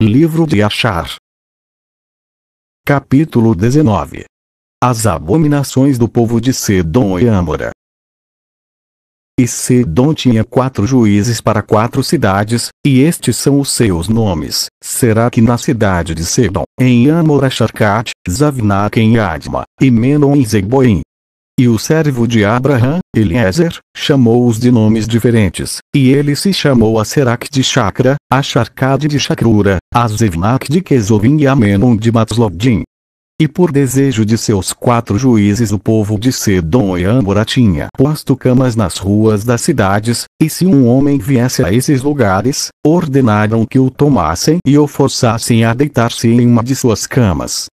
Livro de Achar. Capítulo 19. As abominações do povo de Sedom e Âmora. E Sedom tinha 4 juízes para 4 cidades, e estes são os seus nomes: Será que na cidade de Sedom, em Âmora Sharcat, Zavnak em Adma, e Menon em Zeboim. E o servo de Abraham, Eliezer, chamou-os de nomes diferentes, e ele se chamou a Serac de Chacra, a Sharcad de Chacrura, a Zevnak de Quesovim e a Menon de Matzlodim. E por desejo de seus 4 juízes o povo de Sedom e Âmora tinha posto camas nas ruas das cidades, e se um homem viesse a esses lugares, ordenaram que o tomassem e o forçassem a deitar-se em uma de suas camas.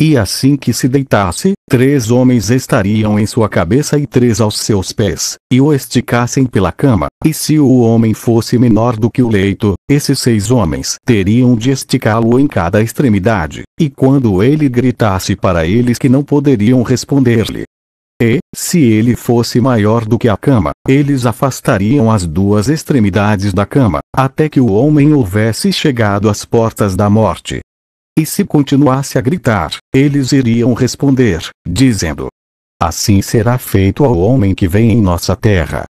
E assim que se deitasse, 3 homens estariam em sua cabeça e 3 aos seus pés, e o esticassem pela cama, e se o homem fosse menor do que o leito, esses 6 homens teriam de esticá-lo em cada extremidade, e quando ele gritasse para eles que não poderiam responder-lhe. E, se ele fosse maior do que a cama, eles afastariam as 2 extremidades da cama, até que o homem houvesse chegado às portas da morte. E se continuasse a gritar, eles iriam responder, dizendo: assim será feito ao homem que vem em nossa terra.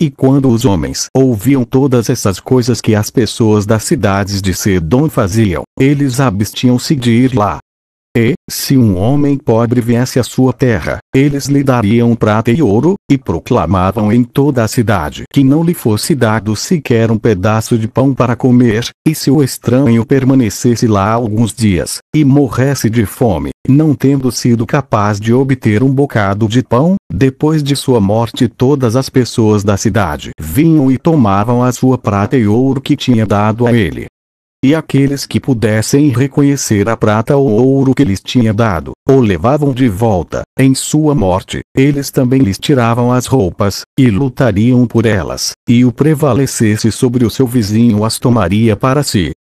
E quando os homens ouviam todas essas coisas que as pessoas das cidades de Sedom faziam, eles abstinham-se de ir lá. E, se um homem pobre viesse à sua terra, eles lhe dariam prata e ouro, e proclamavam em toda a cidade que não lhe fosse dado sequer um pedaço de pão para comer, e se o estranho permanecesse lá alguns dias, e morresse de fome, não tendo sido capaz de obter um bocado de pão, depois de sua morte todas as pessoas da cidade vinham e tomavam a sua prata e ouro que tinha dado a ele. E aqueles que pudessem reconhecer a prata ou ouro que lhes tinha dado, o levavam de volta, em sua morte, eles também lhes tiravam as roupas, e lutariam por elas, e o prevalecesse sobre o seu vizinho as tomaria para si.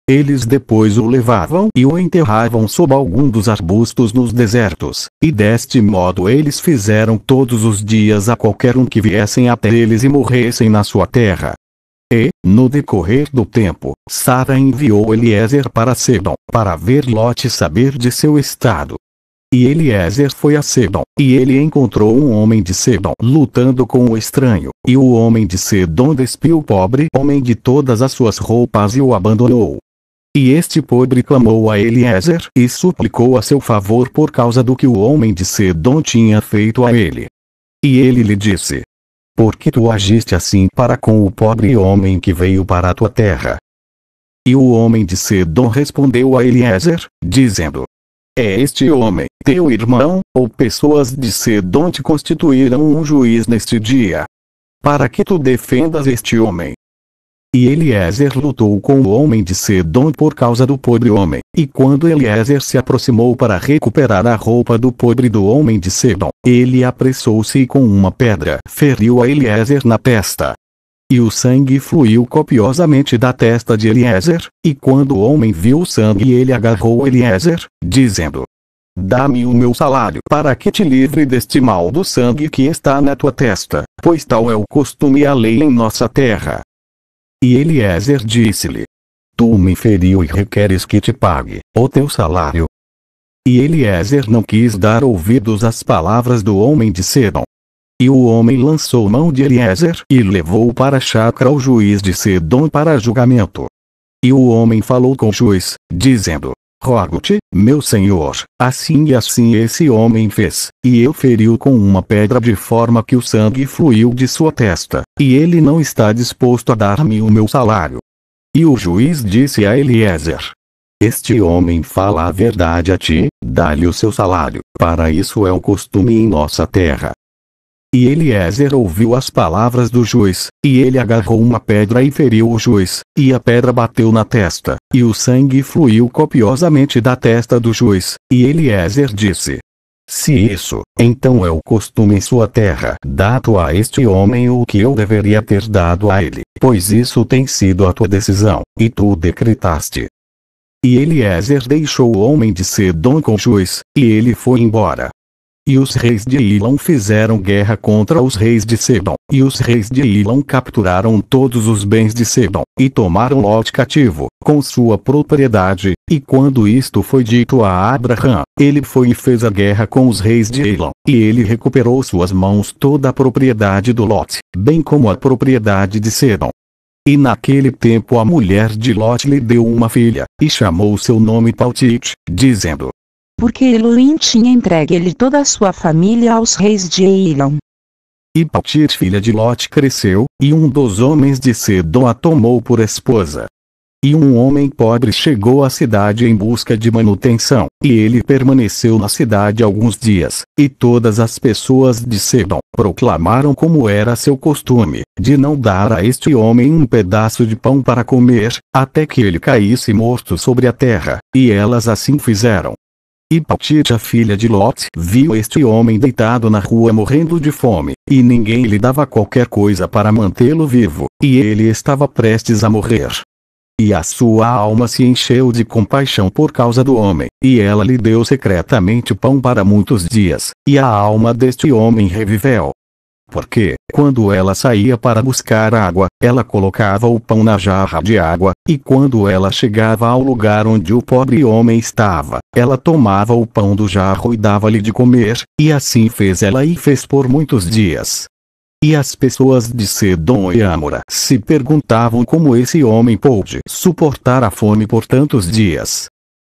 Eles depois o levavam e o enterravam sob algum dos arbustos nos desertos, e deste modo eles fizeram todos os dias a qualquer um que viessem até eles e morressem na sua terra. E, no decorrer do tempo, Sara enviou Eliezer para Sedom, para ver Lote e saber de seu estado. E Eliezer foi a Sedom, e ele encontrou um homem de Sedom lutando com o estranho, e o homem de Sedom despiu o pobre homem de todas as suas roupas e o abandonou. E este pobre clamou a Eliezer e suplicou a seu favor por causa do que o homem de Sedom tinha feito a ele. E ele lhe disse: por que tu agiste assim para com o pobre homem que veio para a tua terra? E o homem de Sedom respondeu a Eliezer, dizendo: é este homem, teu irmão, ou pessoas de Sedom te constituíram um juiz neste dia, para que tu defendas este homem. E Eliezer lutou com o homem de Sedom por causa do pobre homem, e quando Eliezer se aproximou para recuperar a roupa do pobre do homem de Sedom, ele apressou-se e com uma pedra feriu a Eliezer na testa. E o sangue fluiu copiosamente da testa de Eliezer, e quando o homem viu o sangue ele agarrou Eliezer, dizendo: dá-me o meu salário para que te livre deste mal do sangue que está na tua testa, pois tal é o costume e a lei em nossa terra. E Eliezer disse-lhe: tu me feriu e requeres que te pague o teu salário. E Eliezer não quis dar ouvidos às palavras do homem de Sedom. E o homem lançou mão de Eliezer e levou para Chacra o juiz de Sedom para julgamento. E o homem falou com o juiz, dizendo: rogo-te, meu senhor, assim e assim esse homem fez, e eu feriu com uma pedra de forma que o sangue fluiu de sua testa, e ele não está disposto a dar-me o meu salário. E o juiz disse a Eliezer: este homem fala a verdade a ti, dá-lhe o seu salário, para isso é o costume em nossa terra. E Eliezer ouviu as palavras do juiz, e ele agarrou uma pedra e feriu o juiz, e a pedra bateu na testa, e o sangue fluiu copiosamente da testa do juiz, e Eliezer disse: se isso, então é o costume em sua terra, dá tu a este homem o que eu deveria ter dado a ele, pois isso tem sido a tua decisão, e tu o decretaste. E Eliezer deixou o homem de Sedom com o juiz, e ele foi embora. E os reis de Ilão fizeram guerra contra os reis de Sedom, e os reis de Ilão capturaram todos os bens de Sedom, e tomaram Lote cativo, com sua propriedade, e quando isto foi dito a Abraham, ele foi e fez a guerra com os reis de Ilão, e ele recuperou suas mãos toda a propriedade do Lote, bem como a propriedade de Sedom. E naquele tempo a mulher de Lote lhe deu uma filha, e chamou seu nome Paltite, dizendo: porque Elohim tinha entregue ele toda a sua família aos reis de Eilão. E Paltite filha de Lote cresceu, e um dos homens de Sedom a tomou por esposa. E um homem pobre chegou à cidade em busca de manutenção, e ele permaneceu na cidade alguns dias, e todas as pessoas de Sedom proclamaram como era seu costume, de não dar a este homem um pedaço de pão para comer, até que ele caísse morto sobre a terra, e elas assim fizeram. E Paltite a filha de Lote viu este homem deitado na rua morrendo de fome, e ninguém lhe dava qualquer coisa para mantê-lo vivo, e ele estava prestes a morrer. E a sua alma se encheu de compaixão por causa do homem, e ela lhe deu secretamente pão para muitos dias, e a alma deste homem reviveu. Porque, quando ela saía para buscar água, ela colocava o pão na jarra de água, e quando ela chegava ao lugar onde o pobre homem estava, ela tomava o pão do jarro e dava-lhe de comer, e assim fez ela e fez por muitos dias. E as pessoas de Sedom e Amora se perguntavam como esse homem pôde suportar a fome por tantos dias.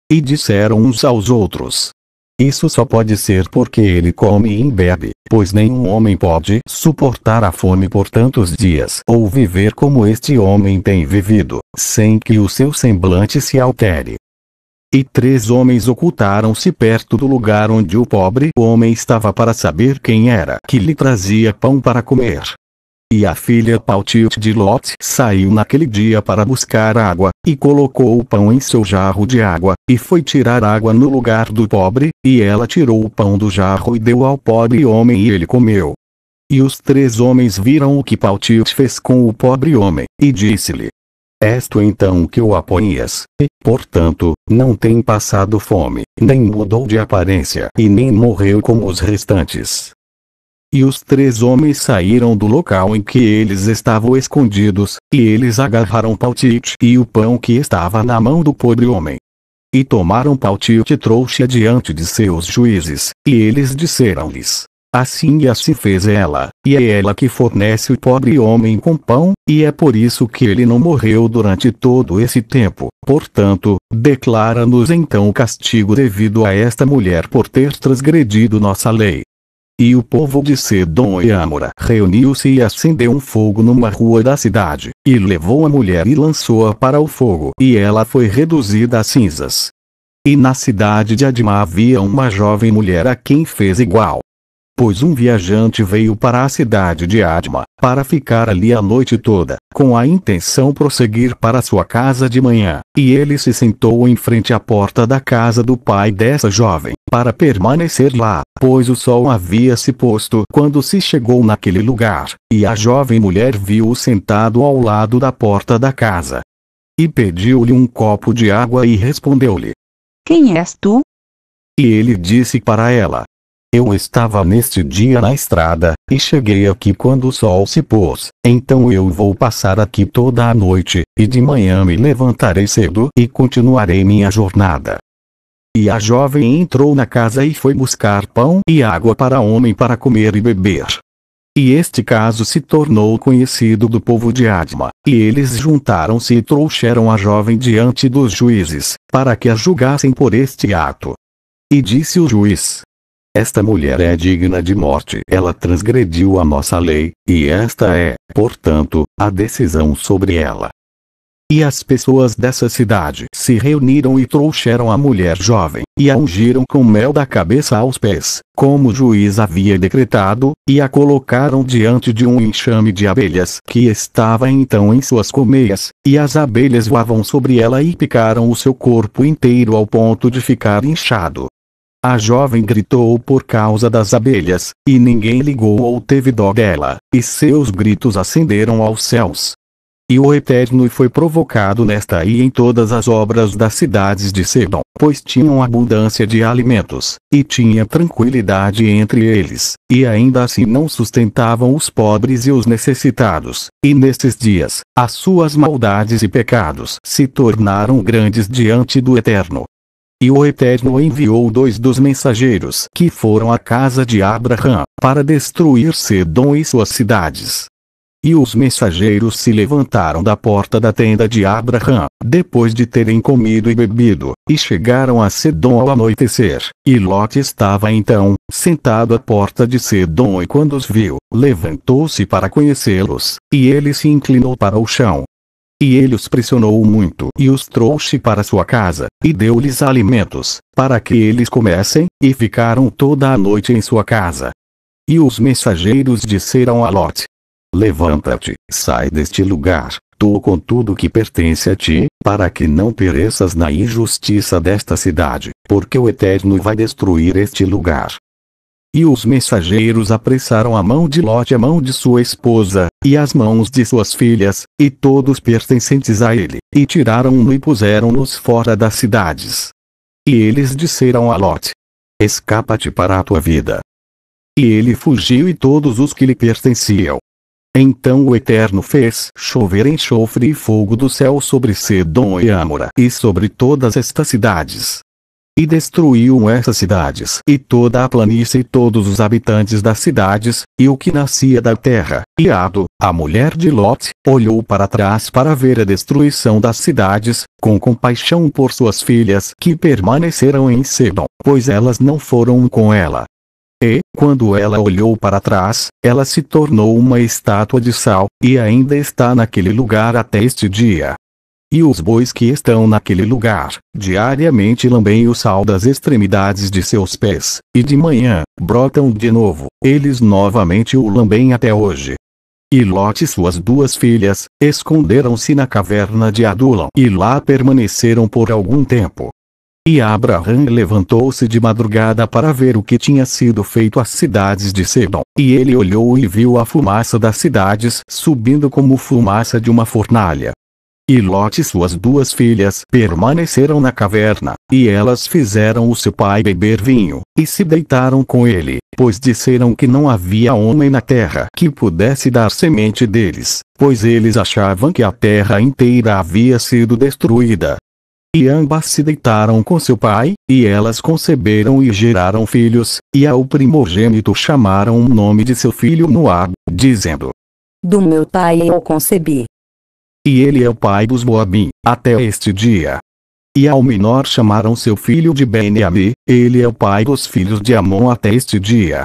E disseram uns aos outros: isso só pode ser porque ele come e bebe, pois nenhum homem pode suportar a fome por tantos dias ou viver como este homem tem vivido, sem que o seu semblante se altere. E 3 homens ocultaram-se perto do lugar onde o pobre homem estava para saber quem era que lhe trazia pão para comer. E a filha Paltite de Lote saiu naquele dia para buscar água, e colocou o pão em seu jarro de água, e foi tirar água no lugar do pobre, e ela tirou o pão do jarro e deu ao pobre homem e ele comeu. E os 3 homens viram o que Paltite fez com o pobre homem, e disse-lhe: és tu então que o apoias, e, portanto, não tem passado fome, nem mudou de aparência e nem morreu como os restantes. E os 3 homens saíram do local em que eles estavam escondidos, e eles agarraram Paltite e o pão que estava na mão do pobre homem. E tomaram Paltite e trouxe diante de seus juízes, e eles disseram-lhes: assim e assim fez ela, e é ela que fornece o pobre homem com pão, e é por isso que ele não morreu durante todo esse tempo. Portanto, declara-nos então o castigo devido a esta mulher por ter transgredido nossa lei. E o povo de Sedom e Amora reuniu-se e acendeu um fogo numa rua da cidade, e levou a mulher e lançou-a para o fogo, e ela foi reduzida a cinzas. E na cidade de Admá havia uma jovem mulher a quem fez igual. Pois um viajante veio para a cidade de Admá, para ficar ali a noite toda, com a intenção prosseguir para sua casa de manhã, e ele se sentou em frente à porta da casa do pai dessa jovem, para permanecer lá, pois o sol havia se posto quando se chegou naquele lugar, e a jovem mulher viu-o sentado ao lado da porta da casa. E pediu-lhe um copo de água e respondeu-lhe: quem és tu? E ele disse para ela: eu estava neste dia na estrada, e cheguei aqui quando o sol se pôs, então eu vou passar aqui toda a noite, e de manhã me levantarei cedo e continuarei minha jornada. E a jovem entrou na casa e foi buscar pão e água para o homem para comer e beber. E este caso se tornou conhecido do povo de Admá, e eles juntaram-se e trouxeram a jovem diante dos juízes, para que a julgassem por este ato. E disse o juiz: esta mulher é digna de morte, ela transgrediu a nossa lei, e esta é, portanto, a decisão sobre ela. E as pessoas dessa cidade se reuniram e trouxeram a mulher jovem, e a ungiram com mel da cabeça aos pés, como o juiz havia decretado, e a colocaram diante de um enxame de abelhas que estava então em suas colmeias, e as abelhas voavam sobre ela e picaram o seu corpo inteiro ao ponto de ficar inchado. A jovem gritou por causa das abelhas, e ninguém ligou ou teve dó dela, e seus gritos ascenderam aos céus. E o Eterno foi provocado nesta e em todas as obras das cidades de Sedom, pois tinham abundância de alimentos, e tinha tranquilidade entre eles, e ainda assim não sustentavam os pobres e os necessitados, e nesses dias, as suas maldades e pecados se tornaram grandes diante do Eterno. E o Eterno enviou 2 dos mensageiros que foram à casa de Abraão, para destruir Sedom e suas cidades. E os mensageiros se levantaram da porta da tenda de Abraão, depois de terem comido e bebido, e chegaram a Sedom ao anoitecer. E Lote estava então, sentado à porta de Sedom, e quando os viu, levantou-se para conhecê-los, e ele se inclinou para o chão. E ele os pressionou muito e os trouxe para sua casa, e deu-lhes alimentos, para que eles comessem, e ficaram toda a noite em sua casa. E os mensageiros disseram a Lote: levanta-te, sai deste lugar, tu com tudo que pertence a ti, para que não pereças na injustiça desta cidade, porque o Eterno vai destruir este lugar. E os mensageiros apressaram a mão de Lote, a mão de sua esposa, e as mãos de suas filhas, e todos pertencentes a ele, e tiraram-no e puseram-nos fora das cidades. E eles disseram a Lote: escapa-te para a tua vida. E ele fugiu e todos os que lhe pertenciam. Então o Eterno fez chover enxofre e fogo do céu sobre Sedom e Amora e sobre todas estas cidades. E destruiu essas cidades e toda a planície e todos os habitantes das cidades, e o que nascia da terra. E Ado, a mulher de Lote, olhou para trás para ver a destruição das cidades, com compaixão por suas filhas que permaneceram em Sedom, pois elas não foram com ela. E, quando ela olhou para trás, ela se tornou uma estátua de sal, e ainda está naquele lugar até este dia. E os bois que estão naquele lugar, diariamente lambem o sal das extremidades de seus pés, e de manhã, brotam de novo, eles novamente o lambem até hoje. E Lote e suas 2 filhas, esconderam-se na caverna de Adulam, e lá permaneceram por algum tempo. E Abraão levantou-se de madrugada para ver o que tinha sido feito às cidades de Sedom, e ele olhou e viu a fumaça das cidades subindo como fumaça de uma fornalha. E Lote e suas 2 filhas permaneceram na caverna, e elas fizeram o seu pai beber vinho, e se deitaram com ele, pois disseram que não havia homem na terra que pudesse dar semente deles, pois eles achavam que a terra inteira havia sido destruída. E ambas se deitaram com seu pai, e elas conceberam e geraram filhos, e ao primogênito chamaram o nome de seu filho Moab, dizendo: do meu pai eu concebi. E ele é o pai dos Moabim, até este dia. E ao menor chamaram seu filho de Beniamim, ele é o pai dos filhos de Amon até este dia.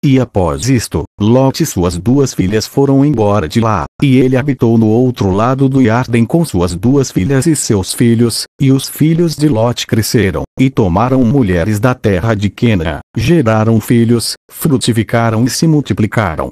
E após isto, Lote e suas 2 filhas foram embora de lá, e ele habitou no outro lado do Iordão com suas 2 filhas e seus filhos, e os filhos de Lote cresceram, e tomaram mulheres da terra de Quenã, geraram filhos, frutificaram e se multiplicaram.